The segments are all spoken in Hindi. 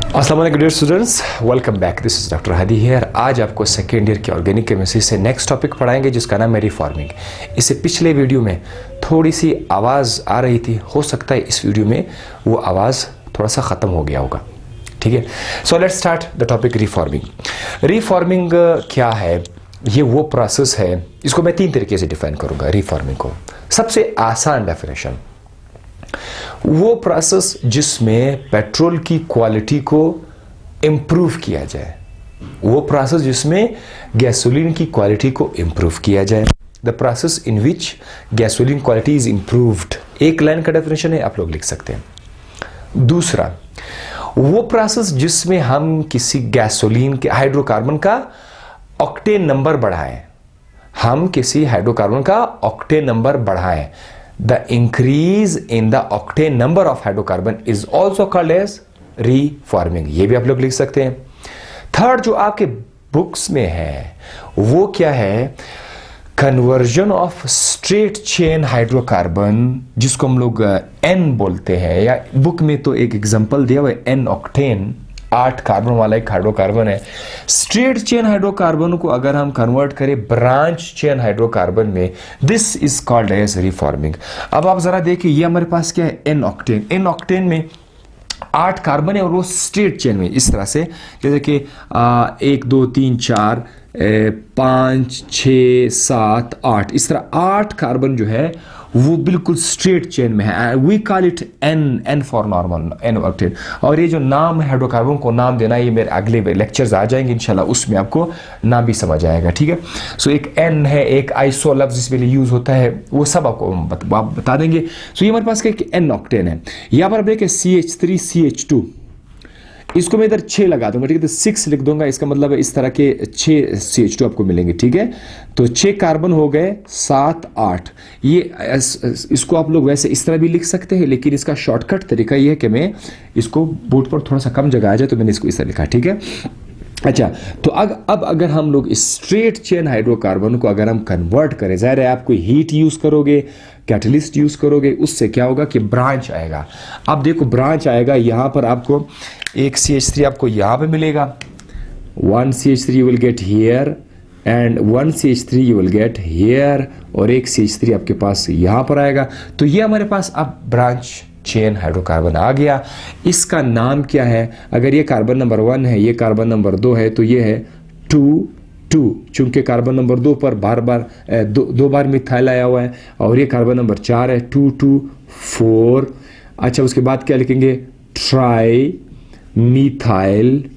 अस्सलाम वालेकुम dear students, welcome back. This is doctor Hadi here. आज आपको सेकेंड ईयर की ऑर्गेनिक केमिस्ट्री से नेक्स्ट टॉपिक पढ़ाएंगे जिसका नाम है रिफॉर्मिंग। इससे पिछले वीडियो में थोड़ी सी आवाज़ आ रही थी, हो सकता है इस वीडियो में वो आवाज़ थोड़ा सा ख़त्म हो गया होगा। ठीक है, so let's start the topic reforming. Reforming क्या है? ये वो प्रोसेस है, इसको मैं 3 तरीके से डिफाइन करूँगा रिफॉर्मिंग को। सबसे आसान डेफिनेशन, वो प्रोसेस जिसमें पेट्रोल की क्वालिटी को इम्प्रूव किया जाए, वो प्रोसेस जिसमें गैसोलीन की क्वालिटी को इम्प्रूव किया जाए। The process in which gasoline quality is improved, एक लाइन का डेफिनेशन है, आप लोग लिख सकते हैं। दूसरा, वो प्रोसेस जिसमें हम किसी गैसोलीन के हाइड्रोकार्बन का ऑक्टेन नंबर बढ़ाएं, हम किसी हाइड्रोकार्बन का ऑक्टेन नंबर बढ़ाएं। The increase in the octane number of hydrocarbon is also called as reforming, ये भी आप लोग लिख सकते हैं। थर्ड जो आपके बुक्स में है वो क्या है? Conversion of straight chain hydrocarbon, जिसको हम लोग N बोलते हैं, या बुक में तो एक एग्जांपल दिया हुआ है N ऑक्टेन, 8 कार्बन वाला एक हाइड्रोकार्बन है। स्ट्रेट चेन हाइड्रोकार्बन को अगर हम कन्वर्ट करें ब्रांच चेन हाइड्रोकार्बन में, this is called as reforming. अब आप जरा देखिए, ये हमारे पास क्या है? N octane. एन ऑक्टेन में 8 कार्बन है और वो स्ट्रेट चेन में इस तरह से, जैसे कि 1 2 3 4 5 6 7 8, इस तरह 8 कार्बन जो है वो बिल्कुल स्ट्रेट चेन में है। We call it N for normal, N octane. और ये जो नाम है हाइड्रोकार्बन को नाम देना, ये मेरे अगले लेक्चर्स आ जाएंगे इंशाल्लाह, उसमें आपको नाम भी समझ आएगा। ठीक है, सो एक एन है, एक आइसो लफ्ज जिसमें लिए यूज होता है, वो सब आपको बता देंगे। सो ये हमारे पास क्या एन ऑक्टेन है। यहाँ पर देखिए CH3 CH2, इसको मैं इधर 6 लगा दूंगा। ठीक है, तो 6 लिख दूंगा, इसका मतलब है इस तरह के 6 CH2 आपको मिलेंगे। ठीक है, तो 6 कार्बन हो गए, 7 8। ये इसको आप लोग वैसे इस तरह भी लिख सकते हैं, लेकिन इसका शॉर्टकट तरीका ये है कि मैं इसको बोर्ड पर थोड़ा सा कम जगह आ जाए तो मैंने इसको इस तरह लिखा। ठीक है, अच्छा, तो अब अगर हम लोग स्ट्रेट चेन हाइड्रोकार्बन को अगर हम कन्वर्ट करें, जाहिर है आप कोई हीट यूज करोगे, कैटलिस्ट यूज करोगे, उससे क्या होगा कि ब्रांच आएगा। अब देखो ब्रांच आएगा, यहाँ पर आपको एक CH3 आपको यहाँ पे मिलेगा, 1 CH3 you will get here and 1 CH3 you will get here, और एक CH3 आपके पास यहाँ पर आएगा। तो ये हमारे पास अब ब्रांच चेन हाइड्रोकार्बन आ गया। इसका नाम क्या है? अगर ये कार्बन नंबर 1 है, ये कार्बन नंबर 2 है, तो ये है 2 चूंकि कार्बन नंबर 2 पर दो बार मिथाइल आया हुआ है, और ये कार्बन नंबर 4 है, 2 2 4। अच्छा, उसके बाद क्या लिखेंगे? ट्राई मिथाइल,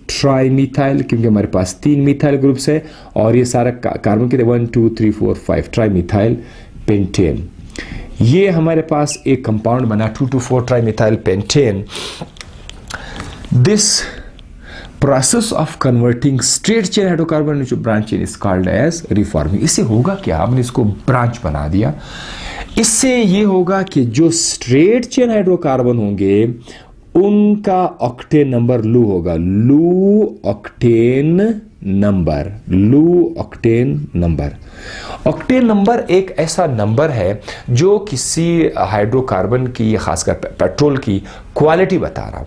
क्योंकि हमारे पास 3 मिथाइल ग्रुप्स है, और ये सारा कार्बन कितने? 1 2 3 4 5, ट्राई मिथाइल पेंटेन। ये हमारे पास एक कंपाउंड बना 2,2,4 trimethyl pentane. This process of converting straight chain hydrocarbon to branch chain is called as reforming. इससे होगा क्या? हमने इसको ब्रांच बना दिया। इससे ये होगा कि जो स्ट्रेट चेन हाइड्रोकार्बन होंगे उनका ऑक्टेन नंबर लू होगा, लू ऑक्टेन नंबर। ऑक्टेन नंबर एक ऐसा नंबर है जो किसी हाइड्रोकार्बन की, खासकर पेट्रोल की क्वालिटी बता रहा।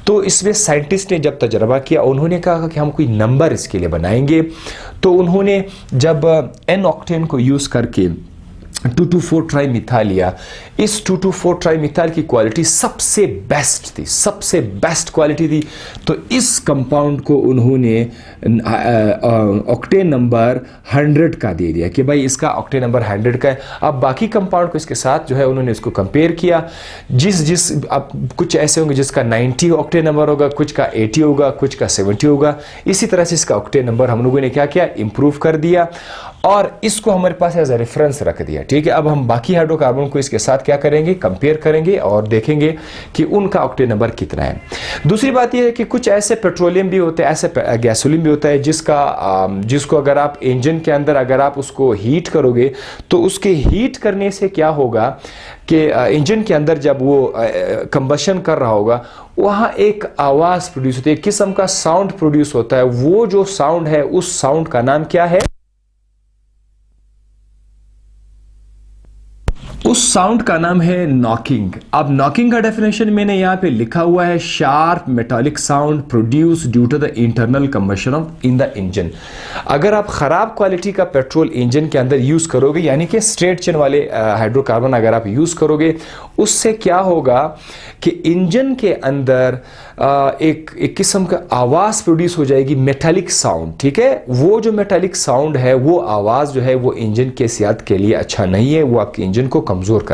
तो इसमें साइंटिस्ट ने जब तजर्बा किया, उन्होंने कहा कि हम कोई नंबर इसके लिए बनाएंगे। तो उन्होंने जब एन ऑक्टेन को यूज करके 2,2,4 ट्राइमिथाइल लिया, इस 2,2,4 ट्राइमिथाइल की क्वालिटी सबसे बेस्ट क्वालिटी थी। तो इस कंपाउंड को उन्होंने ऑक्टेन नंबर 100 का दे दिया कि भाई इसका ऑक्टेन नंबर 100 का है। अब बाकी कंपाउंड को इसके साथ जो है उन्होंने इसको कंपेयर किया। अब कुछ ऐसे होंगे जिसका 90 ऑक्टेन नंबर होगा, कुछ का 80 होगा, कुछ का 70 होगा। इसी तरह से इसका ऑक्टेन नंबर हम लोगों ने क्या किया? इंप्रूव कर दिया, और इसको हमारे पास एज ए रेफरेंस रख दिया। ठीक है, अब हम बाकी हाइड्रोकार्बन को इसके साथ क्या करेंगे? कंपेयर करेंगे और देखेंगे कि उनका ऑक्टेन नंबर कितना है। दूसरी बात यह है कि कुछ ऐसे पेट्रोलियम भी होते हैं, ऐसे गैसोलीन भी होता है जिसको अगर आप इंजन के अंदर अगर आप उसको हीट करोगे, तो उसके हीट करने से क्या होगा कि इंजन के अंदर जब वो कंबशन कर रहा होगा, वहाँ एक आवाज़ प्रोड्यूस होती है, एक किस्म का साउंड प्रोड्यूस होता है। वो जो साउंड है, उस साउंड का नाम क्या है? उस साउंड का नाम है नॉकिंग। अब नॉकिंग का डेफिनेशन मैंने यहाँ पे लिखा हुआ है, sharp metallic sound produce due to the internal combustion of in the engine. अगर आप खराब क्वालिटी का पेट्रोल इंजन के अंदर यूज करोगे, यानी कि स्ट्रेट चेन वाले हाइड्रोकार्बन अगर आप यूज करोगे, उससे क्या होगा कि इंजन के अंदर एक किस्म का आवाज प्रोड्यूस हो जाएगी, मेटालिक साउंड। ठीक है, वो जो मेटालिक साउंड है, वो आवाज जो है वो इंजन के सेहत के लिए अच्छा नहीं है, वो आपके इंजन को कमजोर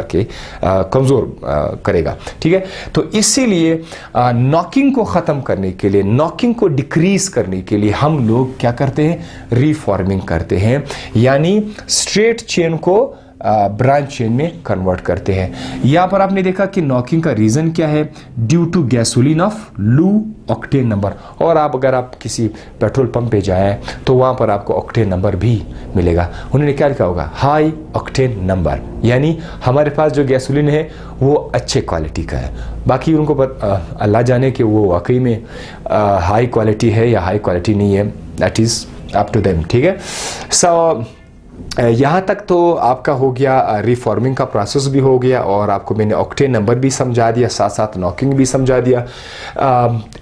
करेगा। ठीक है, तो इसीलिए नॉकिंग को खत्म करने के लिए, नॉकिंग को डिक्रीज करने के लिए हम लोग क्या करते हैं, रीफॉर्मिंग करते हैं, यानी स्ट्रेट चेन को ब्रांच चेन में कन्वर्ट करते हैं। यहां पर आपने देखा कि नॉकिंग का रीजन क्या है, due to gasoline of low octane number. और अगर आप किसी पेट्रोल पंप पे जाएं तो वहां पर आपको ऑक्टेन नंबर भी मिलेगा। उन्होंने क्या लिखा होगा, हाई ऑक्टेन नंबर, यानी हमारे पास जो गैसोलीन है वो अच्छे क्वालिटी का है। बाकी उनको अल्लाह जाने कि वो वाकई में हाई क्वालिटी है या हाई क्वालिटी नहीं है, that is up to them. ठीक है, सो यहाँ तक तो आपका हो गया, रिफॉर्मिंग का प्रोसेस भी हो गया और आपको मैंने ऑक्टेन नंबर भी समझा दिया, साथ साथ नॉकिंग भी समझा दिया।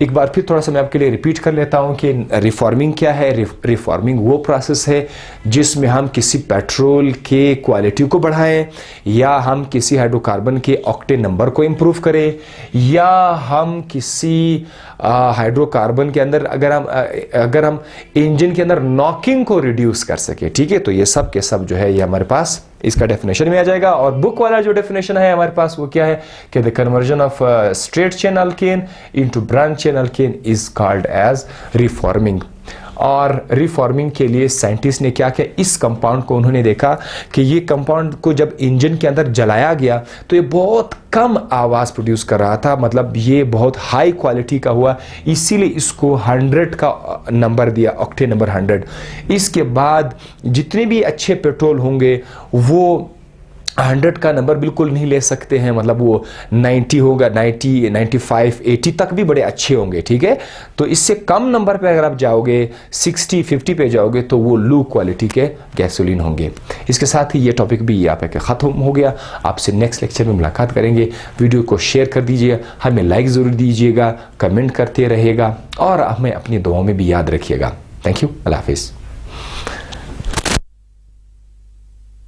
एक बार फिर थोड़ा सा मैं आपके लिए रिपीट कर लेता हूँ कि रिफॉर्मिंग क्या है। रिफॉर्मिंग वो प्रोसेस है जिसमें हम किसी पेट्रोल के क्वालिटी को बढ़ाएं, या हम किसी हाइड्रोकार्बन के ऑक्टेन नंबर को इम्प्रूव करें, या हम किसी हाइड्रोकार्बन के अंदर अगर हम इंजन के अंदर नॉकिंग को रिड्यूस कर सके। ठीक है, तो ये सब के सब जो है ये हमारे पास इसका डेफिनेशन में आ जाएगा। और बुक वाला जो डेफिनेशन है हमारे पास वो क्या है कि the conversion of straight chain alkane into branch chain alkane is called as reforming. और रिफॉर्मिंग के लिए साइंटिस्ट ने क्या किया, इस कंपाउंड को उन्होंने देखा कि ये कंपाउंड को जब इंजन के अंदर जलाया गया तो ये बहुत कम आवाज़ प्रोड्यूस कर रहा था, मतलब ये बहुत हाई क्वालिटी का हुआ, इसीलिए इसको 100 का नंबर दिया, ऑक्टेन नंबर 100। इसके बाद जितने भी अच्छे पेट्रोल होंगे वो 100 का नंबर बिल्कुल नहीं ले सकते हैं, मतलब वो 90 होगा, 90, 95, 80 तक भी बड़े अच्छे होंगे। ठीक है, तो इससे कम नंबर पे अगर आप जाओगे, 60, 50 पे जाओगे तो वो लो क्वालिटी के गैसोलीन होंगे। इसके साथ ही ये टॉपिक भी यहाँ पे ख़त्म हो गया। आपसे नेक्स्ट लेक्चर में मुलाकात करेंगे। वीडियो को शेयर कर दीजिए, हमें लाइक ज़रूर दीजिएगा, कमेंट करते रहेगा और हमें अपनी दुआओं में भी याद रखिएगा। थैंक यू, अल्लाह हाफिज़।